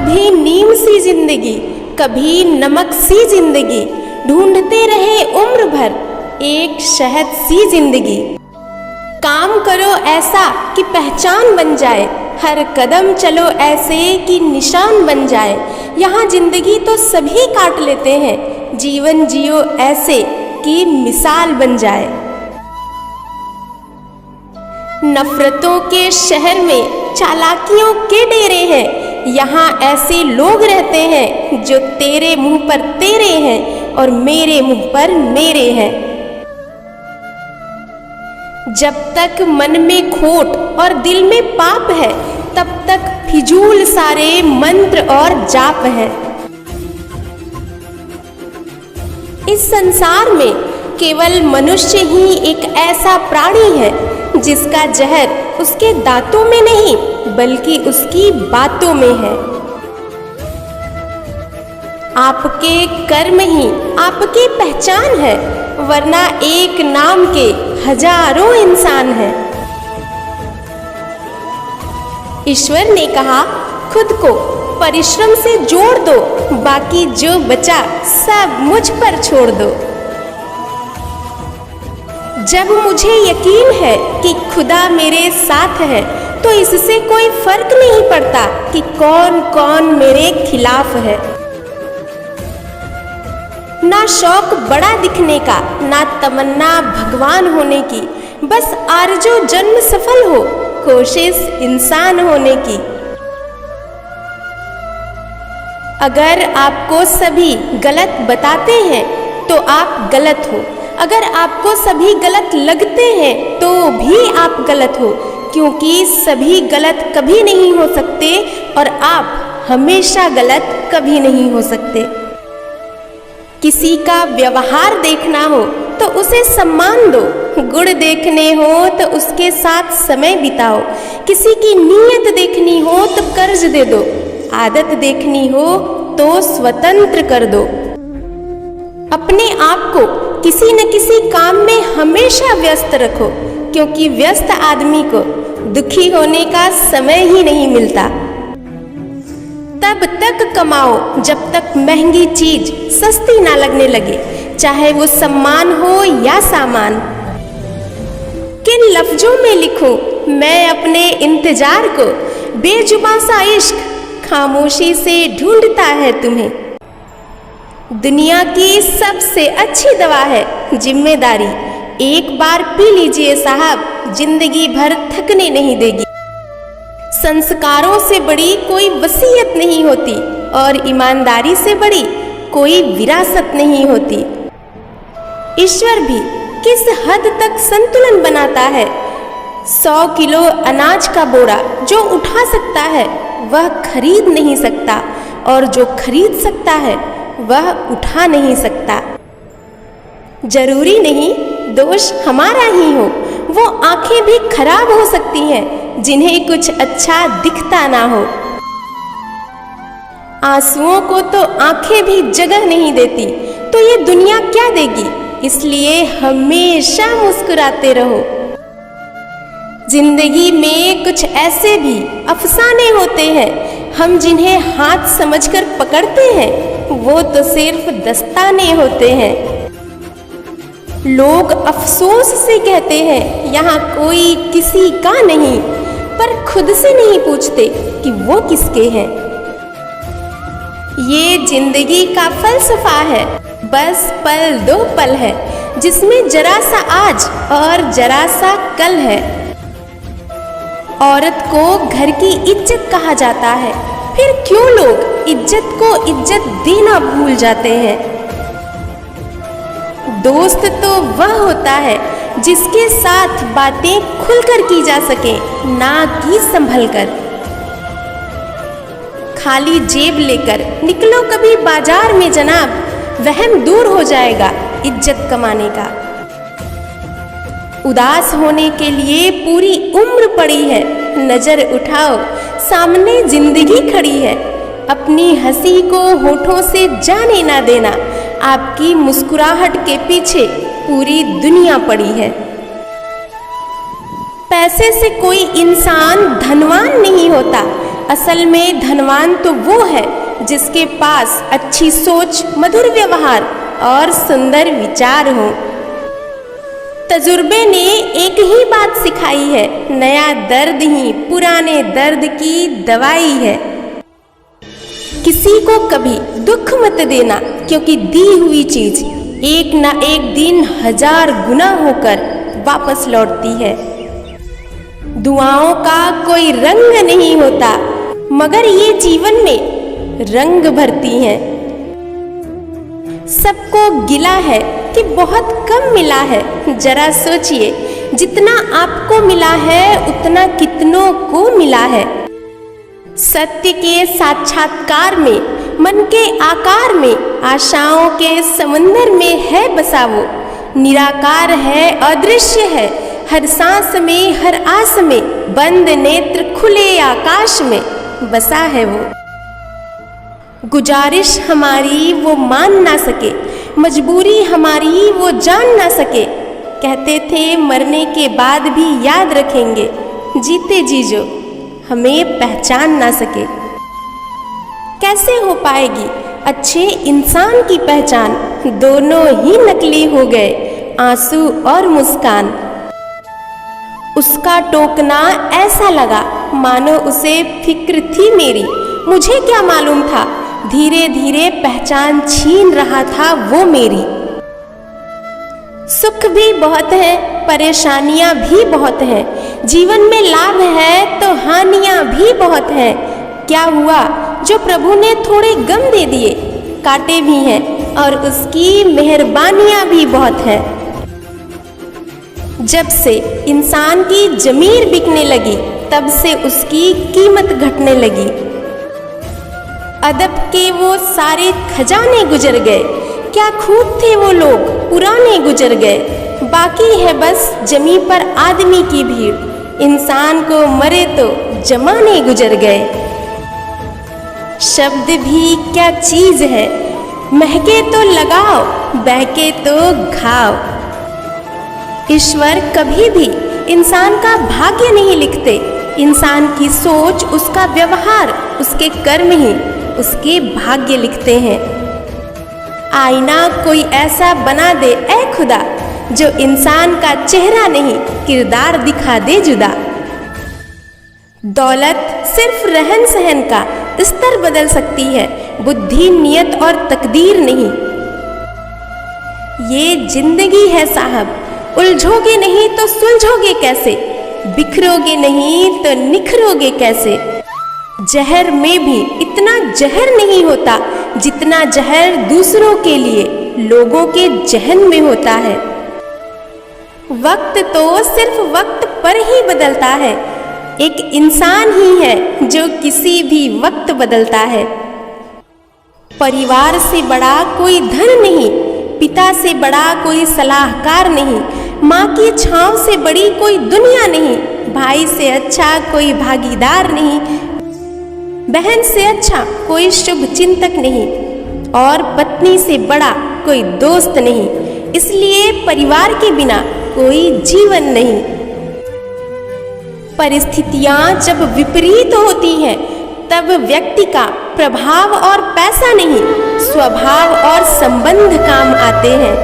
कभी नीम सी जिंदगी, कभी नमक सी जिंदगी, ढूंढते रहे उम्र भर एक शहद सी जिंदगी। काम करो ऐसा कि पहचान बन जाए, हर कदम चलो ऐसे कि निशान बन जाए। यहाँ जिंदगी तो सभी काट लेते हैं, जीवन जियो ऐसे कि मिसाल बन जाए। नफरतों के शहर में चालाकियों के डेरे हैं, यहाँ ऐसे लोग रहते हैं जो तेरे मुंह पर तेरे हैं और मेरे मुंह पर मेरे हैं। जब तक मन में खोट और दिल में पाप है, तब तक फिजूल सारे मंत्र और जाप है। इस संसार में केवल मनुष्य ही एक ऐसा प्राणी है जिसका जहर उसके दांतों में नहीं बल्कि उसकी बातों में है। आपके कर्म ही आपकी पहचान है, वरना एक नाम के हजारों इंसान हैं। ईश्वर ने कहा, खुद को परिश्रम से जोड़ दो, बाकी जो बचा सब मुझ पर छोड़ दो। जब मुझे यकीन है कि खुदा मेरे साथ है, तो इससे कोई फर्क नहीं पड़ता कि कौन कौन मेरे खिलाफ है। ना शौक बड़ा दिखने का, ना तमन्ना भगवान होने की, बस आरज़ू जन्म सफल हो, कोशिश इंसान होने की। अगर आपको सभी गलत बताते हैं तो आप गलत हो, अगर आपको सभी गलत लगते हैं तो भी आप गलत हो, क्योंकि सभी गलत कभी नहीं हो सकते और आप हमेशा गलत कभी नहीं हो सकते। किसी का व्यवहार देखना हो तो उसे सम्मान दो, गुण देखने हो तो उसके साथ समय बिताओ, किसी की नीयत देखनी हो तो कर्ज दे दो, आदत देखनी हो तो स्वतंत्र कर दो। अपने आप को किसी न किसी काम में हमेशा व्यस्त रखो, क्योंकि व्यस्त आदमी को दुखी होने का समय ही नहीं मिलता। तब तक कमाओ जब तक महंगी चीज सस्ती ना लगने लगे, चाहे वो सम्मान हो या सामान। किन लफ्जों में लिखूं मैं अपने इंतजार को, बेजुबां सा इश्क खामोशी से ढूंढता है तुम्हें। दुनिया की सबसे अच्छी दवा है जिम्मेदारी, एक बार पी लीजिए साहब, जिंदगी भर थकने नहीं देगी। संस्कारों से बड़ी कोई वसीयत नहीं होती और ईमानदारी से बड़ी कोई विरासत नहीं होती। ईश्वर भी किस हद तक संतुलन बनाता है। 100 किलो अनाज का बोरा जो उठा सकता है वह खरीद नहीं सकता, और जो खरीद सकता है वह उठा नहीं सकता। जरूरी नहीं दोष हमारा ही हो, वो आंखें भी खराब हो सकती हैं जिन्हें कुछ अच्छा दिखता ना हो। आंसुओं को तो आंखें भी जगह नहीं देती, तो ये दुनिया क्या देगी, इसलिए हमेशा मुस्कुराते रहो। जिंदगी में कुछ ऐसे भी अफसाने होते हैं, हम जिन्हें हाथ समझकर पकड़ते हैं वो तो सिर्फ दस्ताने होते हैं। लोग अफसोस से कहते हैं यहाँ कोई किसी का नहीं, पर खुद से नहीं पूछते कि वो किसके हैं। ये जिंदगी का फलसफा है, बस पल दो पल है, जिसमें जरा सा आज और जरा सा कल है। औरत को घर की इज्जत कहा जाता है, फिर क्यों लोग इज्जत को इज्जत देना भूल जाते हैं। दोस्त तो वह होता है जिसके साथ बातें खुलकर की जा सके, ना कि संभल कर। खाली जेब लेकर निकलो कभी बाजार में जनाब, वहम दूर हो जाएगा इज्जत कमाने का। उदास होने के लिए पूरी उम्र पड़ी है, नजर उठाओ सामने जिंदगी खड़ी है। अपनी हंसी को होठों से जाने ना देना, आपकी मुस्कुराहट के पीछे पूरी दुनिया पड़ी है। पैसे से कोई इंसान धनवान नहीं होता, असल में धनवान तो वो है जिसके पास अच्छी सोच, मधुर व्यवहार और सुंदर विचार हो। तजुर्बे ने एक ही बात सिखाई है, नया दर्द ही पुराने दर्द की दवाई है। किसी को कभी दुख मत देना, क्योंकि दी हुई चीज एक ना एक दिन 1000 गुना होकर वापस लौटती है। दुआओं का कोई रंग नहीं होता, मगर ये जीवन में रंग भरती हैं। सबको गिला है कि बहुत कम मिला है। जरा सोचिए, जितना आपको मिला है उतना कितनों को मिला है। सत्य के साक्षात्कार में, मन के आकार में, आशाओं के समंदर में है बसा वो। निराकार है, अदृश्य है, हर सांस में, हर आस में, बंद नेत्र खुले आकाश में बसा है वो। गुजारिश हमारी वो मान ना सके, मजबूरी हमारी वो जान ना सके। कहते थे मरने के बाद भी याद रखेंगे, जीते जी जो हमें पहचान ना सके। कैसे हो पाएगी अच्छे इंसान की पहचान, दोनों ही नकली हो गए, आंसू और मुस्कान। उसका टोकना ऐसा लगा मानो उसे फिक्र थी मेरी, मुझे क्या मालूम था धीरे धीरे पहचान छीन रहा था वो मेरी। सुख भी बहुत है, परेशानियां भी बहुत हैं, जीवन में लाभ है तो हानियां भी बहुत हैं। क्या हुआ जो प्रभु ने थोड़े गम दे दिए, कांटे भी हैं और उसकी मेहरबानियां भी बहुत हैं। जब से इंसान की जमीर बिकने लगी, तब से उसकी कीमत घटने लगी। अदब के वो सारे खजाने गुजर गए, क्या खूब थे वो लोग पुराने गुजर गए। बाकी है बस जमी पर आदमी की भीड़, इंसान को मरे तो जमाने गुजर गए। शब्द भी क्या चीज है, महके तो लगाओ, बहके तो घाव। ईश्वर कभी भी इंसान का भाग्य नहीं लिखते, इंसान की सोच, उसका व्यवहार, उसके कर्म ही उसके भाग्य लिखते हैं। आईना कोई ऐसा बना दे ऐ खुदा, जो इंसान का चेहरा नहीं किरदार दिखा दे जुदा। दौलत सिर्फ रहन सहन का स्तर बदल सकती है, बुद्धि, नियत और तकदीर नहीं। ये जिंदगी है साहब, उलझोगे नहीं तो सुलझोगे कैसे, बिखरोगे नहीं तो निखरोगे कैसे। जहर में भी इतना जहर नहीं होता जितना जहर दूसरों के लिए लोगों के जहन में होता है। वक्त तो सिर्फ वक्त पर ही बदलता है, एक इंसान ही है जो किसी भी वक्त बदलता है। परिवार से बड़ा कोई धन नहीं, पिता से बड़ा कोई सलाहकार नहीं, माँ की छांव से बड़ी कोई दुनिया नहीं, भाई से अच्छा कोई भागीदार नहीं, बहन से अच्छा कोई शुभ चिंतक नहीं, और पत्नी से बड़ा कोई दोस्त नहीं। इसलिए परिवार के बिना कोई जीवन नहीं। परिस्थितियां जब विपरीत होती हैं, तब व्यक्ति का प्रभाव और पैसा नहीं, स्वभाव और संबंध काम आते हैं।